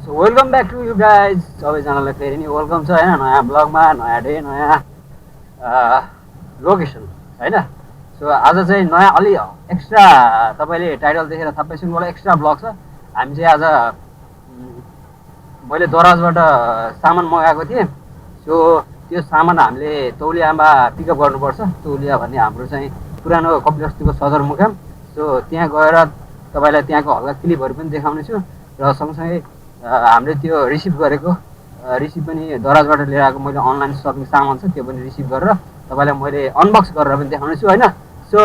So welcome back to you guys. सबैजनालाई फेरि नि वेलकम छ हैन नयाँ ब्लगमा नयाँ डे नयाँ लोकेसन हैन. सो आज चाहिँ नयाँ अलि एक्स्ट्रा तपाईले टाइटल देखेर थाहा सुन्नु होला एक्स्ट्रा ब्लग छ. हामी चाहिँ आज मैले दराजबाट सामान मगाएको थिएँ. सो त्यो सामान हामीले तौलियामा पिकअप गर्नुपर्छ. तौलिया भन्ने हाम्रो चाहिँ पुरानो kapilvastuको सदरमुकाम. सो त्यहाँ गएर तपाईलाई त्यहाँको हल्का क्लिपहरु पनि देखाउने छु र सँगसँगै हामीले त्यो रिसिभ गरेको रिसिभ पनि दराजबाट लिएर आएको मैले अनलाइन सपिङ सामान छ त्यो पनि रिसिभ गरेर तपाईलाई मैले अनबक्स गरेर पनि देखाउने छु हैन. सो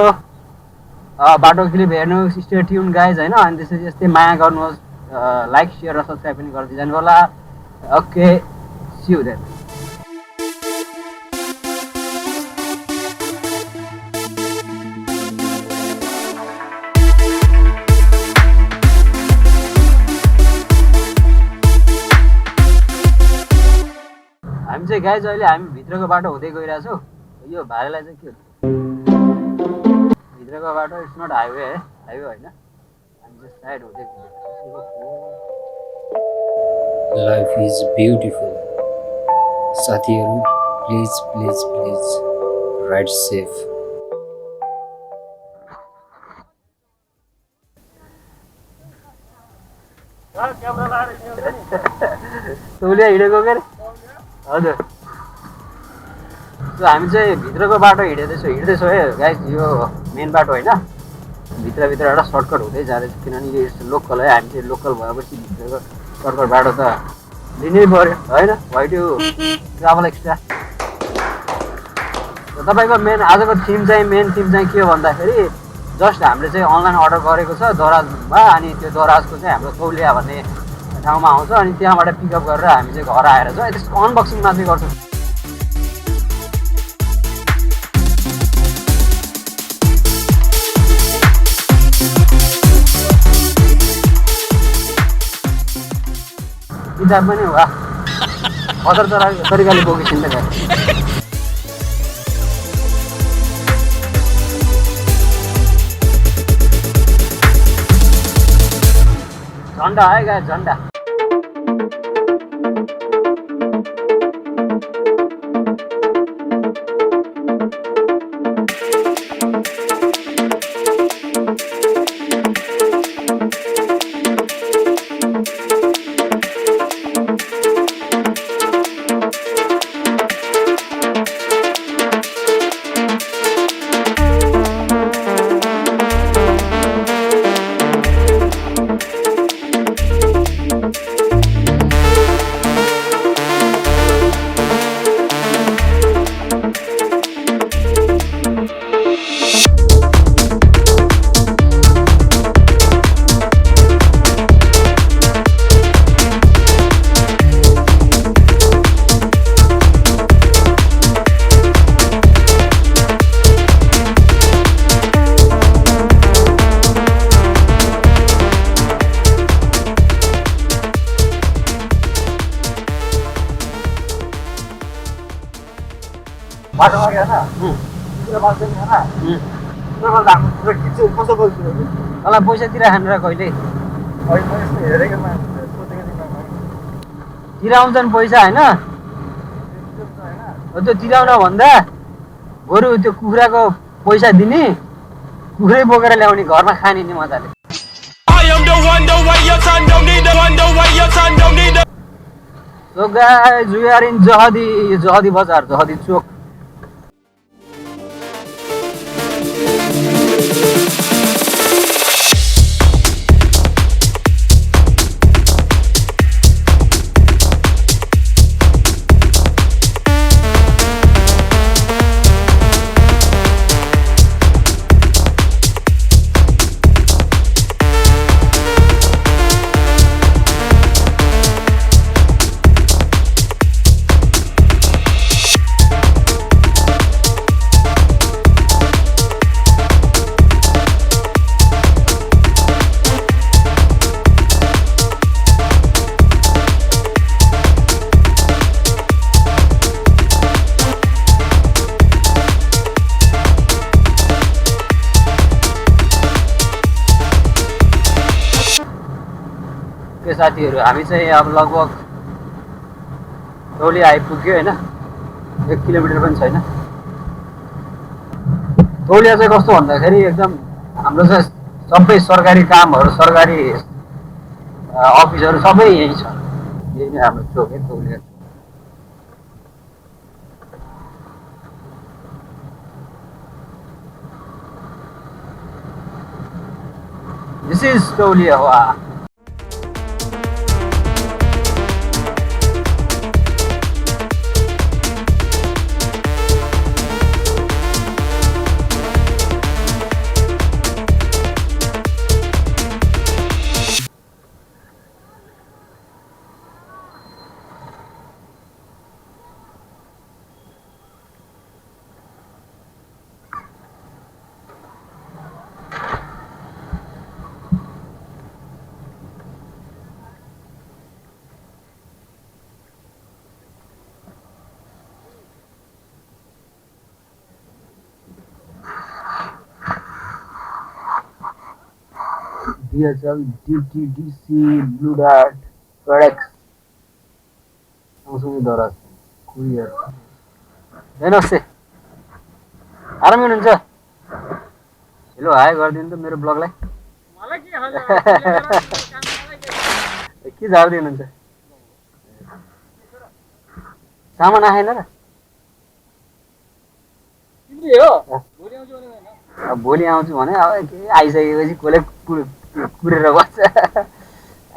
बाटो क्लिप हेर्नु स्टे ट्युन गाइज हैन. अनि त्यसपछि यस्तै माया गर्नुहोस्, लाइक शेयर र सब्स्क्राइब पनि गर्दै जानु होला. Okay see you there. हामी चाहिँ गाइज अहिले हामी भित्रको बाटो हुँदै गइरहेछौँ. यो भाइलाई चाहिँ के हो भित्रको बाटो इट्स नट हाइवे है, हाइवे होइन. हामी चाहिँ साइड हुँदै लाइफ इज ब्युटिफुल. साथीहरू please please please ride safe. तौलिया हिँडेको के अरे हजुर. सो हामी चाहिँ भित्रको बाटो हिँड्दैछौँ है गाइस. यो मेन बाटो होइन, भित्रभित्र एउटा सर्टकट हुँदै जाँदैछ किनभने यो लोकल है. हामी चाहिँ लोकल भएपछि भित्रको सर्टकट बाटो त लिनै पर्यो होइन. Why to travel extra. तपाईँको आजको मेन थिम चाहिँ के हो भन्दाखेरि जस्ट हामीले चाहिँ अनलाइन अर्डर गरेको छ दराजमा. अनि त्यो दराजको चाहिँ हाम्रो तौलिया भन्ने ठाउँमा आउँछ. अनि त्यहाँबाट पिकअप गरेर हामी चाहिँ घर आएर चाहिँ त्यसको अनबक्सिङ मात्रै गर्छौँ. किताब पनि वा खतर तरिकाले बोकिसिन्छ क्या. झन्डा है गाइस, झन्डा. बाटोमा गएर तँलाई पैसा तिराखानु र कहिले तिराउँछन् पैसा होइन. त्यो तिराउन भन्दा बरु त्यो कुखुराको पैसा दिने, कुखुरै बोकेर ल्याउने घरमा खाने नि मजाले. So guys, we are in Jahadi Bazaar, Jahadi Chowk. साथीहरू हामी चाहिँ अब लगभग तौलिया आइपुग्यो होइन 1 किलोमिटर पनि छैन तौलिया चाहिँ कस्तो भन्दाखेरि एकदम हाम्रो चाहिँ सबै सरकारी कामहरू सरकारी अफिसहरू सबै यही छ यही नै हाम्रो चोक है तौलिया This is Taulihawa. DHL DTDC Blue Dart FedEx Samsung Daraz Courier हेर्नुहोस् आरामै हुनुहुन्छ हेलो हाई गरिदिनु त मेरो ब्लगलाई के झार्दै हुनुहुन्छ सामान आएन र भोलि आउँछु भने अब के आइसकेपछि कसले कुरेर बस्छ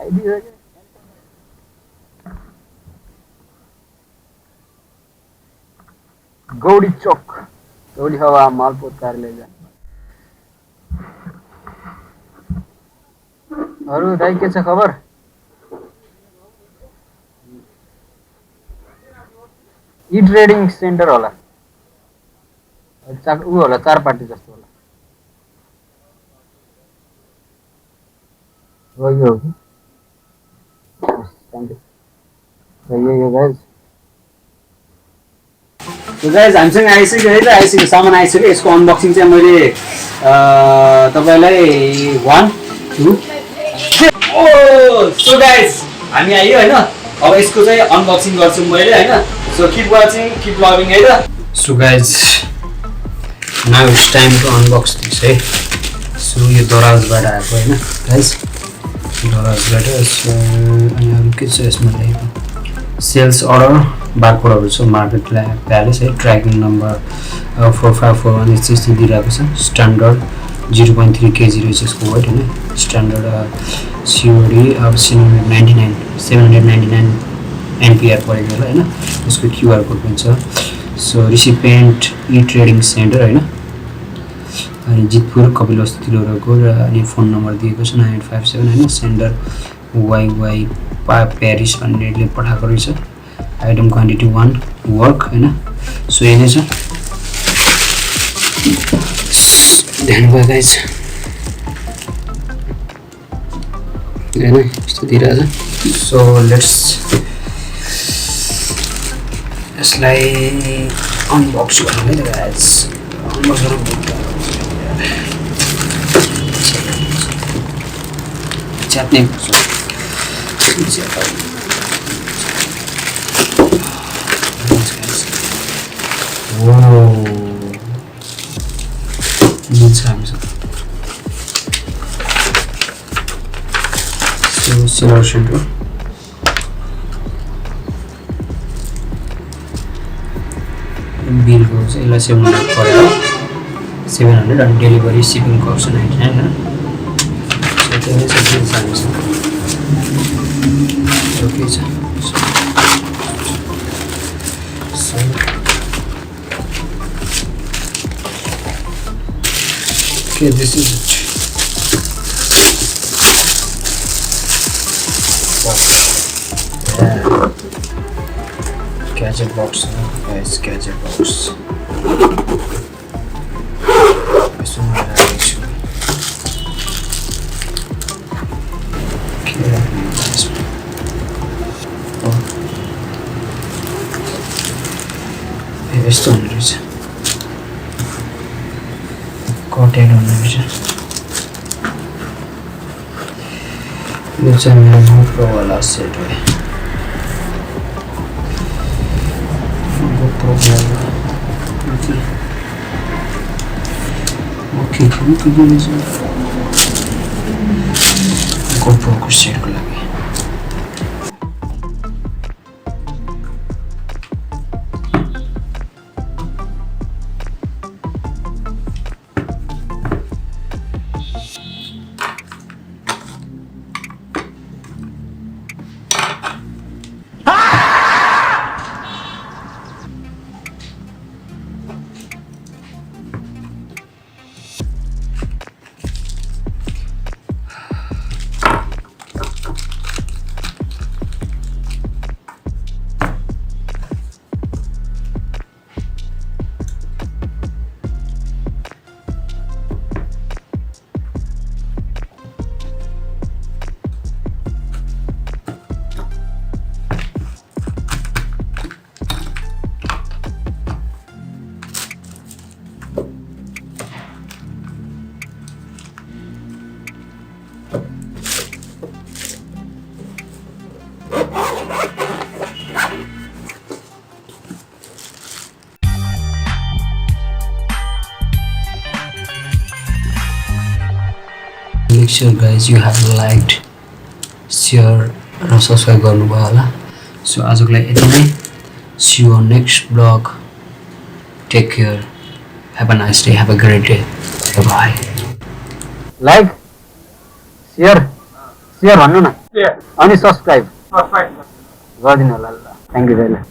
आइदियो गौडी चोक तौलिहावा मालपोत कार्यालय अरू दाइ के छ खबर ई ट्रेडिङ सेन्टर होला ऊ होला चारपाटी जस्तो होला हो यो हो यो गाइज सो गाइज हामीसँग आइसक्यो है त आइसक्यो सामान आइसक्यो यसको अनबक्सिङ चाहिँ मैले तपाईँलाई 1 2 सो गाइज हामी आयो होइन अब यसको चाहिँ अनबक्सिङ गर्छु मैले होइन so keep watching keep loving है त so guys now it's time to unbox this है सो यो दराजबाट आएको होइन गाइज दराजबाट सो अनि अरू के छ यसमा लेखेको सेल्स अर्डर बारकोडहरू छ मार्केट प्यालेस है ट्र्याकिङ नम्बर 4541 यस्तो दिइरहेको छ स्ट्यान्डर्ड 0.3 kg रहेछ यसको वेट होइन स्ट्यान्डर्ड सिओडी अब 799 एमपिआर परेको होला होइन यसको क्युआर कोड पनि छ सो रिसिपेन्ट ई ट्रेडिङ सेन्टर होइन अनि जितपुर kapilvastu तिलोराको र अनि फोन नम्बर दिएको छ 9857 होइन सेन्डर वाइवाई प्यारिस भन्नेले पठाएको रहेछ आइटम क्वान्टिटी 1 वर्क होइन सो यही नै छ ध्यान भयो गाइज होइन यस्तो दिइरहेछ सो लेट्स यसलाई अनबक्स गरौँ है त गाइज अनबक्स गरौँ च्याप्ने सिल्भर सेन्टर बिलको चाहिँ यसलाई 700 परेर 700 अनि डेलिभरी सिपिङ कस्ट 99 होइन त्यही छ ओके छ okay this is it gadget box guys gadget box this one actually okay यस्तो हुने रहेछ कटेड हुने रहेछ यो चाहिँ मेरो गोप्रोवाला सेट हो गोप्रोवाला ओके गोप्रोको सेटको लागि Make sure guys you have liked, share र subscribe गर्नुभयो होला सो आजको लागि यति नै see you on next vlog take care have a nice day have a great day bye bye like share भन्नु न अनि सब्स्क्राइब गरिदिनु होला ल थ्याङ्क यू भेरी मच